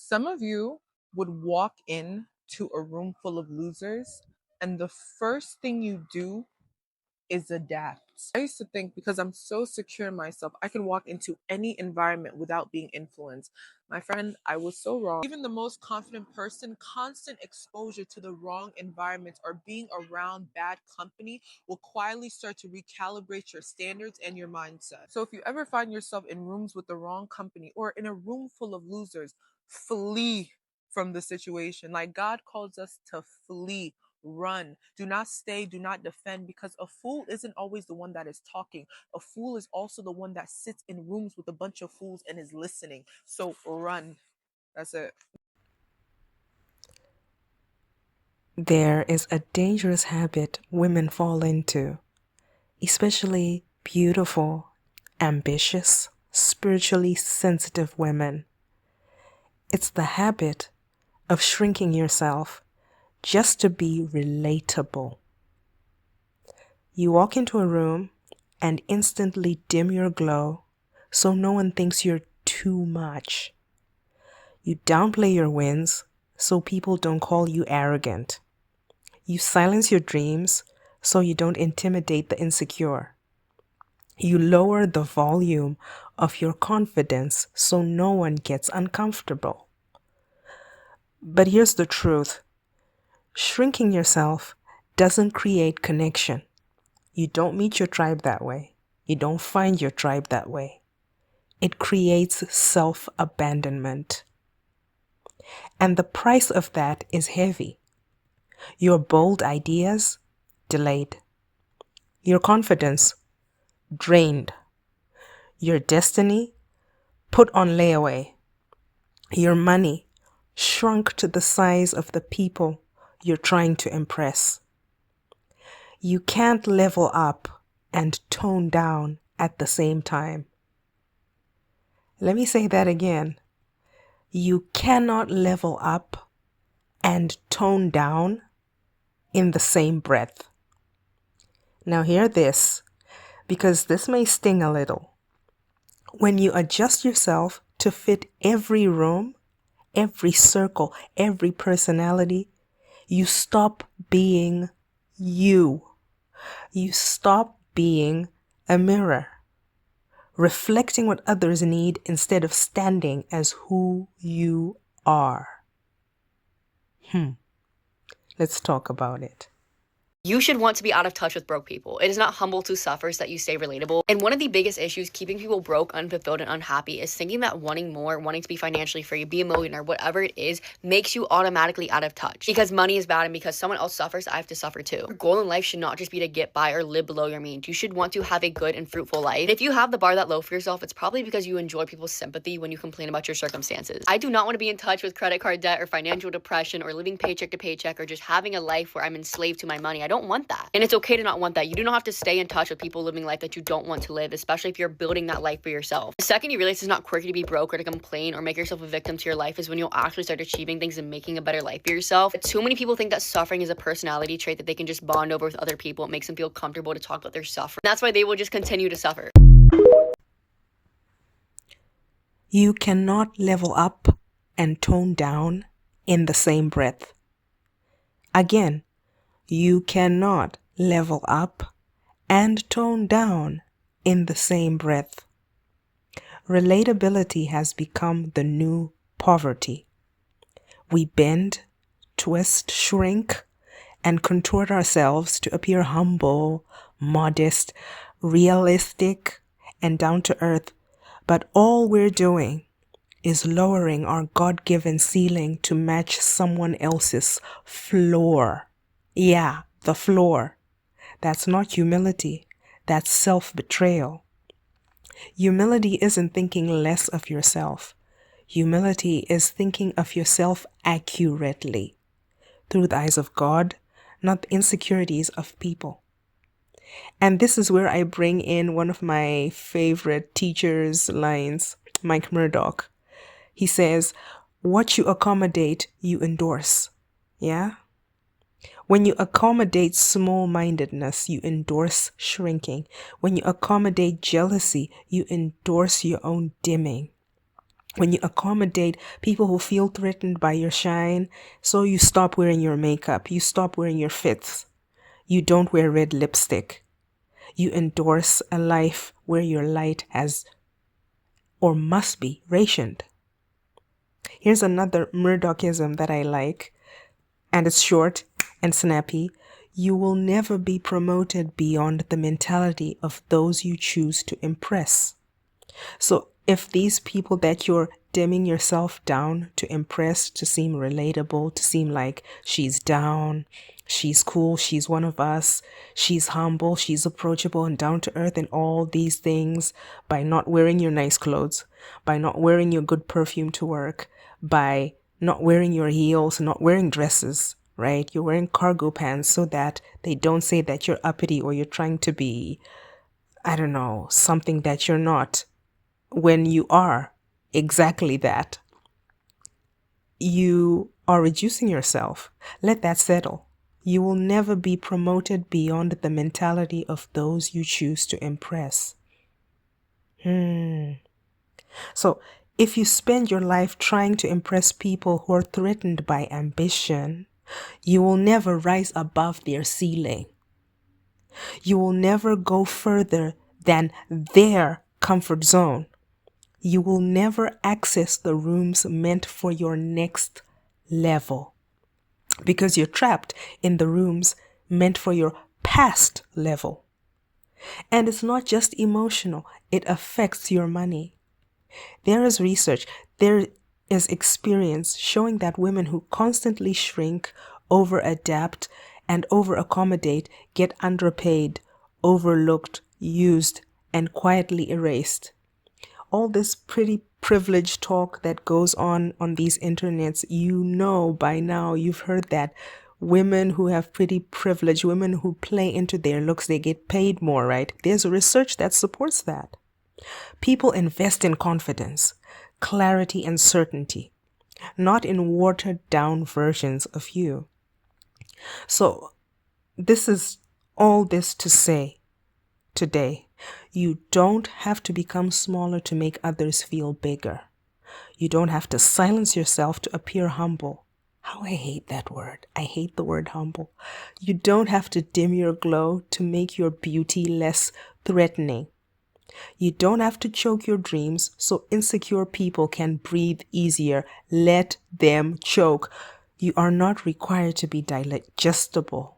Some of you would walk in to a room full of losers, and the first thing you do is adapt. I used to think because I'm so secure in myself, I can walk into any environment without being influenced. My friend, I was so wrong. Even the most confident person, constant exposure to the wrong environments or being around bad company will quietly start to recalibrate your standards and your mindset. So if you ever find yourself in rooms with the wrong company or in a room full of losers, flee from the situation. Like God calls us to flee. Run. Do not stay. Do not defend, because a fool isn't always the one that is talking. A fool is also the one that sits in rooms with a bunch of fools and is listening. So run. That's it. There is a dangerous habit women fall into, especially beautiful, ambitious, spiritually sensitive women. It's the habit of shrinking yourself just to be relatable. You walk into a room and instantly dim your glow so no one thinks you're too much. You downplay your wins so people don't call you arrogant. You silence your dreams so you don't intimidate the insecure. You lower the volume of your confidence so no one gets uncomfortable. But here's the truth. Shrinking yourself doesn't create connection. You don't meet your tribe that way. You don't find your tribe that way. It creates self-abandonment. And the price of that is heavy. Your bold ideas, delayed. Your confidence, drained. Your destiny, put on layaway. Your money, shrunk to the size of the people you're trying to impress. You can't level up and tone down at the same time. Let me say that again. You cannot level up and tone down in the same breath. Now hear this, because this may sting a little. When you adjust yourself to fit every room, every circle, every personality, you stop being you. You stop being a mirror, reflecting what others need instead of standing as who you are. Let's talk about it. You should want to be out of touch with broke people. It is not humble to suffer so that you stay relatable. And one of the biggest issues keeping people broke, unfulfilled, and unhappy is thinking that wanting more, wanting to be financially free, be a millionaire, whatever it is, makes you automatically out of touch. Because money is bad and because someone else suffers, I have to suffer too. Your goal in life should not just be to get by or live below your means. You should want to have a good and fruitful life. And if you have the bar that low for yourself, it's probably because you enjoy people's sympathy when you complain about your circumstances. I do not want to be in touch with credit card debt or financial depression or living paycheck to paycheck or just having a life where I'm enslaved to my money. I don't want that. And it's okay to not want that. You do not have to stay in touch with people living life that you don't want to live, especially if you're building that life for yourself. The second you realize it's not quirky to be broke or to complain or make yourself a victim to your life is when you'll actually start achieving things and making a better life for yourself. But too many people think that suffering is a personality trait that they can just bond over with other people. It makes them feel comfortable to talk about their suffering. That's why they will just continue to suffer. You cannot level up and tone down in the same breath. Again, you cannot level up and tone down in the same breath. Relatability has become the new poverty. We bend, twist, shrink, and contort ourselves to appear humble, modest, realistic, and down to earth. But all we're doing is lowering our God-given ceiling to match someone else's floor. Yeah, the floor. That's not humility. That's self-betrayal. Humility isn't thinking less of yourself. Humility is thinking of yourself accurately, through the eyes of God, not the insecurities of people. And this is where I bring in one of my favorite teachers' lines, Mike Murdock. He says, what you accommodate, you endorse. Yeah? When you accommodate small-mindedness, you endorse shrinking. When you accommodate jealousy, you endorse your own dimming. When you accommodate people who feel threatened by your shine, so you stop wearing your makeup, you stop wearing your fits, you don't wear red lipstick. You endorse a life where your light has or must be rationed. Here's another Murdockism that I like, and it's short and snappy. You will never be promoted beyond the mentality of those you choose to impress. So if these people that you're dimming yourself down to impress, to seem relatable, to seem like she's down, she's cool, she's one of us, she's humble, she's approachable and down to earth and all these things, by not wearing your nice clothes, by not wearing your good perfume to work, by not wearing your heels, not wearing dresses, right? You're wearing cargo pants so that they don't say that you're uppity or you're trying to be, I don't know, something that you're not, when you are exactly that. You are reducing yourself. Let that settle. You will never be promoted beyond the mentality of those you choose to impress. So, if you spend your life trying to impress people who are threatened by ambition, you will never rise above their ceiling. You will never go further than their comfort zone. You will never access the rooms meant for your next level because you're trapped in the rooms meant for your past level. And it's not just emotional, it affects your money. There is research, there is experience showing that women who constantly shrink, over-adapt, and over-accommodate get underpaid, overlooked, used, and quietly erased. All this pretty privilege talk that goes on these internets, you know by now, you've heard that women who have pretty privilege, women who play into their looks, they get paid more, right? There's research that supports that. People invest in confidence, clarity, and certainty, not in watered down versions of you. So this is all this to say today. You don't have to become smaller to make others feel bigger. You don't have to silence yourself to appear humble. How I hate that word. I hate the word humble. You don't have to dim your glow to make your beauty less threatening. You don't have to choke your dreams so insecure people can breathe easier. Let them choke. You are not required to be digestible.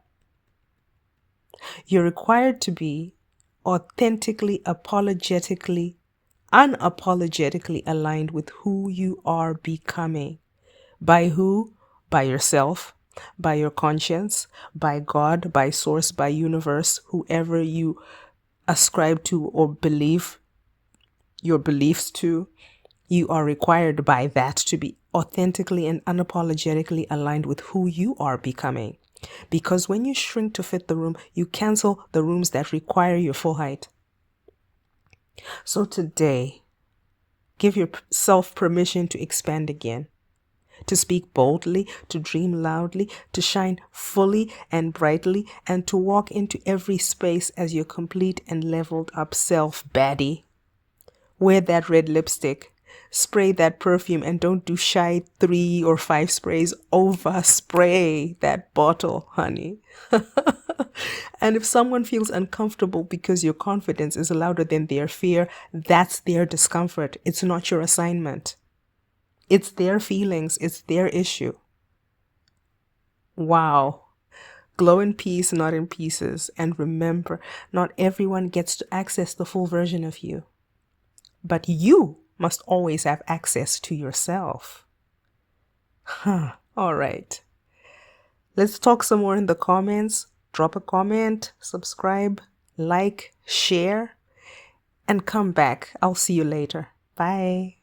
You're required to be authentically, unapologetically aligned with who you are becoming. By who? By yourself, by your conscience, by God, by source, by universe, whoever you ascribe to or believe your beliefs to. You are required by that to be authentically and unapologetically aligned with who you are becoming. Because when you shrink to fit the room, you cancel the rooms that require your full height. So today, give yourself permission to expand again, to speak boldly, to dream loudly, to shine fully and brightly, and to walk into every space as your complete and leveled up self, Baddie. Wear that red lipstick. Spray that perfume and don't do shy 3 or 5 sprays. Overspray that bottle, honey. And if someone feels uncomfortable because your confidence is louder than their fear, that's their discomfort. It's not your assignment. It's their feelings. It's their issue. Wow. Glow in peace, not in pieces. And remember, not everyone gets to access the full version of you. But you must always have access to yourself. All right. Let's talk some more in the comments. Drop a comment, subscribe, like, share, and come back. I'll see you later. Bye.